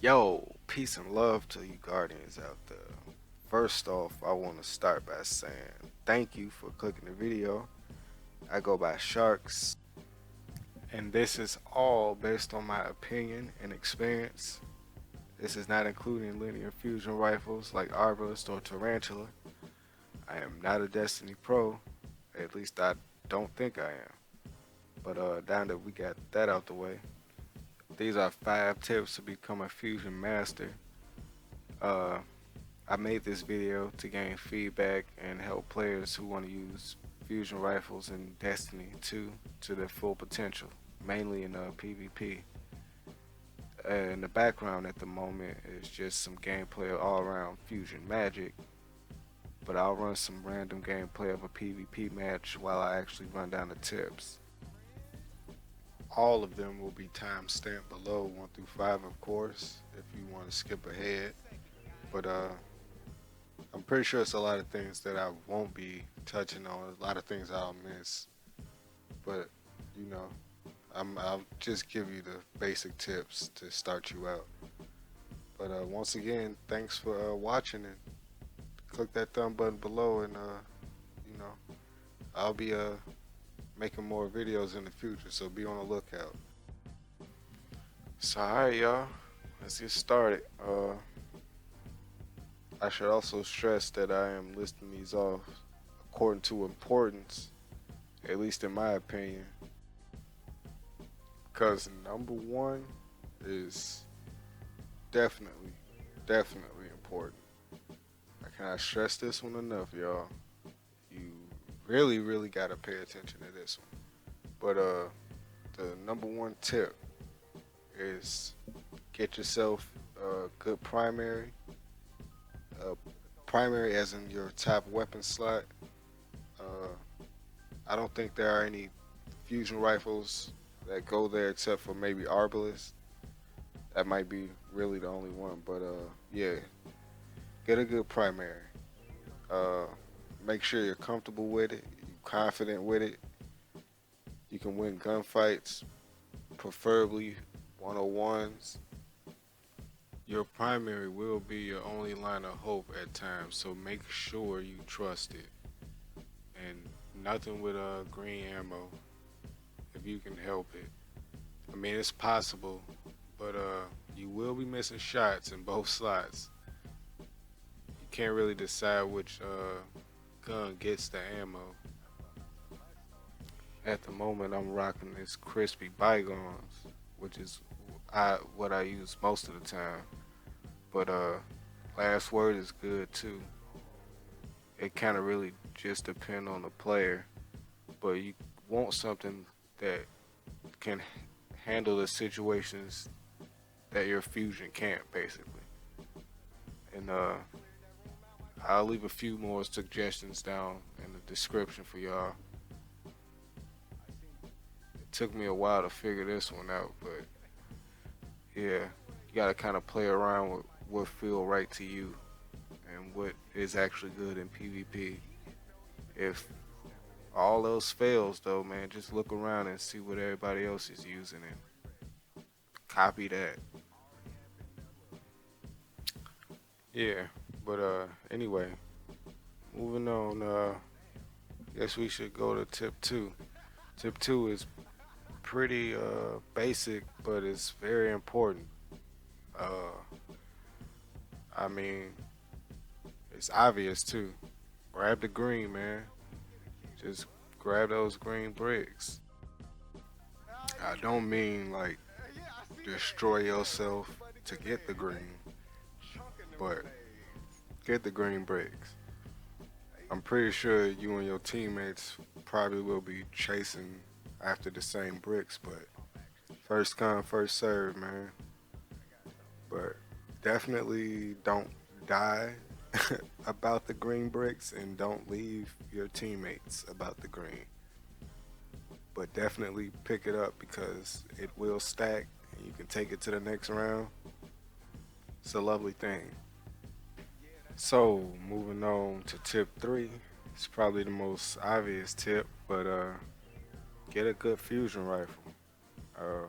Yo, peace and love to you guardians out there. First off, I want to start by saying thank you for clicking the video. I go by Sharks, and this is all based on my opinion and experience. This is not including linear fusion rifles like Arbalist or Tarantula. I am not a Destiny Pro, at least I don't think I am. But now that we got that out the way, these are 5 tips to become a fusion master. Uh, I made this video to gain feedback and help players who want to use fusion rifles in Destiny 2 to their full potential, mainly in PvP. In the background at the moment is just some gameplay all around fusion magic, but I'll run some random gameplay of a PvP match while I actually run down the tips. All of them will be time stamped below 1 through 5, of course, if you want to skip ahead. But I'm pretty sure it's a lot of things that I won't be touching on, a lot of things I'll miss. But you know, I'll just give you the basic tips to start you out. But once again, thanks for watching, and click that thumb button below, and you know, I'll be making more videos in the future, so be on the lookout. So alright y'all, let's get started. I should also stress that I am listing these off according to importance, at least in my opinion, because number 1 is definitely important. I cannot stress this one enough, y'all. You really gotta pay attention to this one. But the number 1 tip is get yourself a good primary. Primary as in your top weapon slot. I don't think there are any fusion rifles that go there except for maybe Arbalist. That might be really the only one, but yeah, get a good primary. Uh, Make sure you're comfortable with it, you're confident with it. You can win gunfights, preferably 101s. Your primary will be your only line of hope at times, so make sure you trust it. And nothing with green ammo, if you can help it. I mean, it's possible, but you will be missing shots in both slots. You can't really decide which gun gets the ammo. At the moment, I'm rocking this crispy bygones, which is what I use most of the time. But last word is good too. It kind of really just depends on the player, but you want something that can handle the situations that your fusion can't, basically. And I'll leave a few more suggestions down in the description for y'all. It took me a while to figure this one out, but yeah, you gotta kind of play around with what feel right to you and what is actually good in PvP. If all else fails though, man, just look around and see what everybody else is using and copy that. Yeah, but anyway, moving on, guess we should go to tip 2. Tip 2 is pretty basic, but it's very important. Uh, I mean, it's obvious too. Grab the green, man. Just grab those green bricks. I don't mean like destroy yourself to get the green, but get the green bricks. I'm pretty sure you and your teammates probably will be chasing after the same bricks, but first come, first serve, man. But definitely don't die about the green bricks, and don't leave your teammates about the green. But definitely pick it up because it will stack and you can take it to the next round. It's a lovely thing. So moving on to tip 3. It's probably the most obvious tip, but get a good fusion rifle. Uh,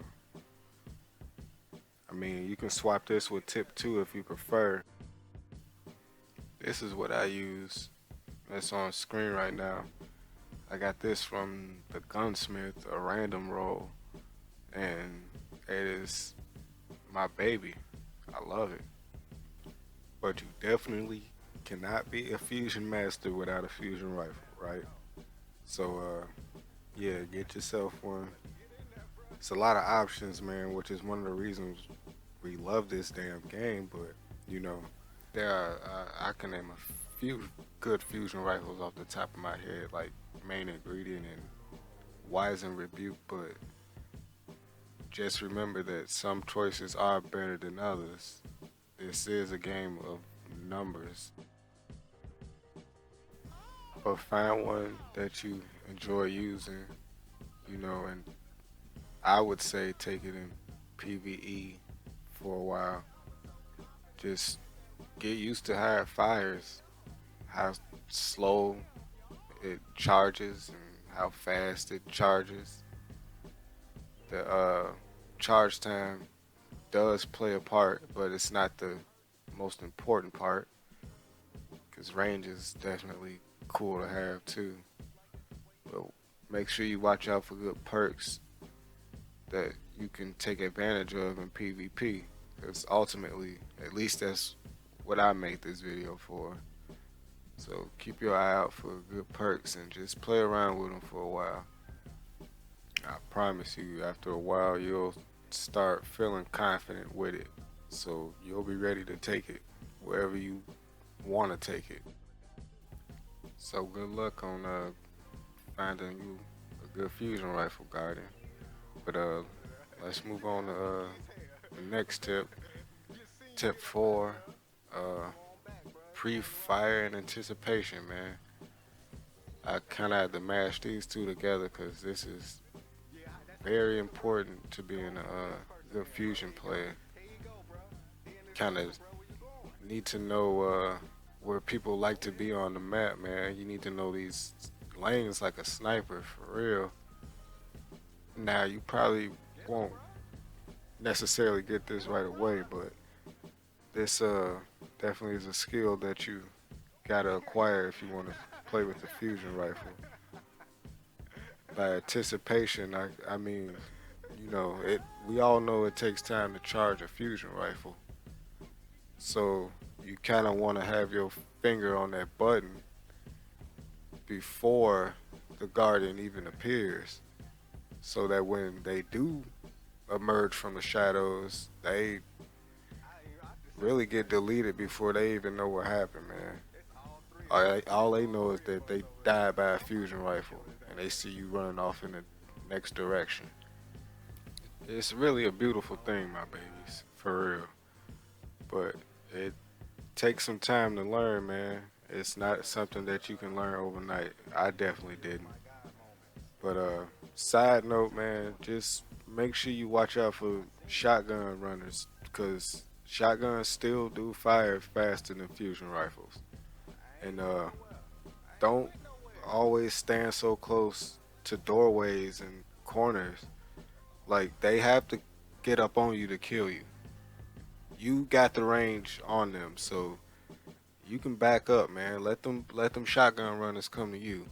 I mean, you can swap this with tip 2 if you prefer. This is what I use. That's on screen right now. I got this from the gunsmith, a random roll, and it is my baby. I love it. But you definitely cannot be a fusion master without a fusion rifle, right? So yeah, get yourself one. It's a lot of options, man, which is one of the reasons we love this damn game. But you know, there are I can name a few good fusion rifles off the top of my head, like Main Ingredient and Wise and Rebuke. But just remember that some choices are better than others. This is a game of numbers. But find one that you enjoy using, and I would say take it in PvE for a while. Just get used to how it fires, how slow it charges, and how fast it charges. The charge time does play a part, but it's not the most important part because range is definitely cool to have too. But make sure you watch out for good perks that you can take advantage of in PvP because ultimately, at least that's what I made this video for. So keep your eye out for good perks and just play around with them for a while. I promise you, after a while, you'll start feeling confident with it. So you'll be ready to take it wherever you want to take it. So good luck on finding you a good fusion rifle, Guardian. But let's move on to the next tip. Tip 4, uh, pre-fire and anticipation, man. I kind of had to mash these two together because this is very important to being a good fusion player. Kind of need to know where people like to be on the map, man. You need to know these lanes like a sniper, for real. Now, you probably won't necessarily get this right away, but this definitely is a skill that you gotta acquire if you want to play with the fusion rifle. By anticipation, I mean, it. We all know it takes time to charge a fusion rifle, so you kind of want to have your finger on that button before the guardian even appears, so that when they do emerge from the shadows, they really get deleted before they even know what happened, man. All they know is that they died by a fusion rifle and they see you running off in the next direction. It's really a beautiful thing, my babies, for real. But it takes some time to learn, man. It's not something that you can learn overnight. I definitely didn't. But side note, man, just make sure you watch out for shotgun runners, because shotguns still do fire faster than fusion rifles. And don't always stand so close to doorways and corners. Like, they have to get up on you to kill you. You got the range on them, so you can back up, man. Let them shotgun runners come to you,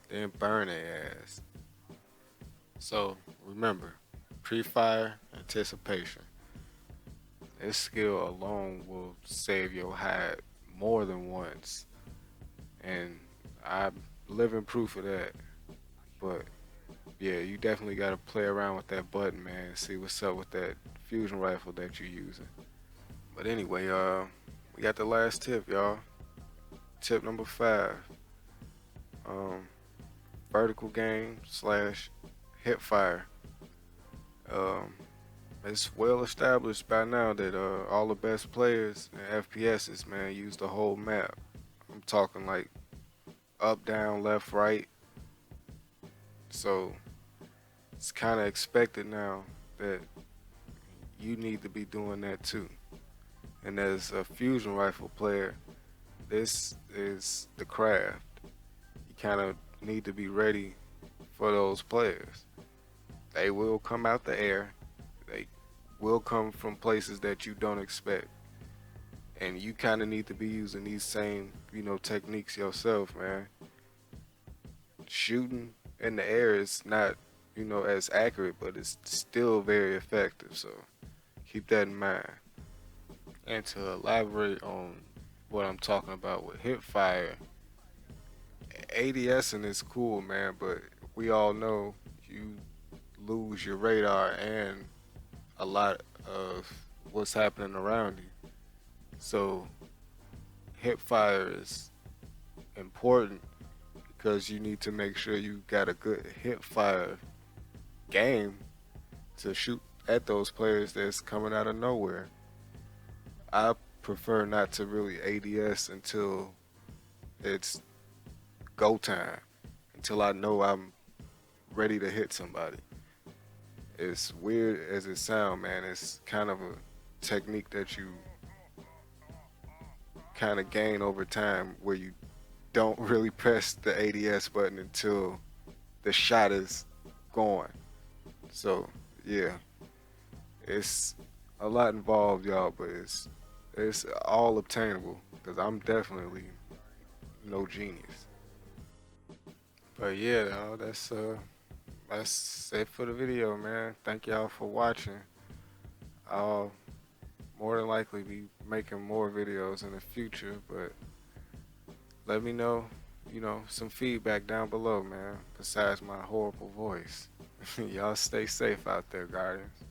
then burn their ass. So remember, pre-fire anticipation. This skill alone will save your hide more than once, and I'm living proof of that. But yeah, you definitely gotta play around with that button, man. See what's up with that fusion rifle that you're using. But anyway, we got the last tip, y'all. Tip number 5. Um, vertical game slash hip fire. Um, it's well established by now that all the best players in FPSs, man, use the whole map. I'm talking like up, down, left, right. So it's kind of expected now that you need to be doing that too. And as a fusion rifle player, this is the craft. You kind of need to be ready for those players. They will come out the air. They will come from places that you don't expect. And you kind of need to be using these same, techniques yourself, man. Shooting in the air is not, as accurate, but it's still very effective. So keep that in mind. And to elaborate on what I'm talking about with hip fire, ADSing is cool, man, but we all know you lose your radar and a lot of what's happening around you. So hip fire is important because you need to make sure you got a good hip fire game to shoot at those players that's coming out of nowhere. I prefer not to really ADS until it's go time, until I know I'm ready to hit somebody. As weird as it sounds, man, it's kind of a technique that you kind of gain over time where you don't really press the ADS button until the shot is gone. So, yeah, it's a lot involved, y'all, but it's all obtainable because I'm definitely no genius. But yeah, y'all, that's it for the video, man. Thank y'all for watching. I'll more than likely be making more videos in the future, but let me know, some feedback down below, man, besides my horrible voice. Y'all stay safe out there, Guardians.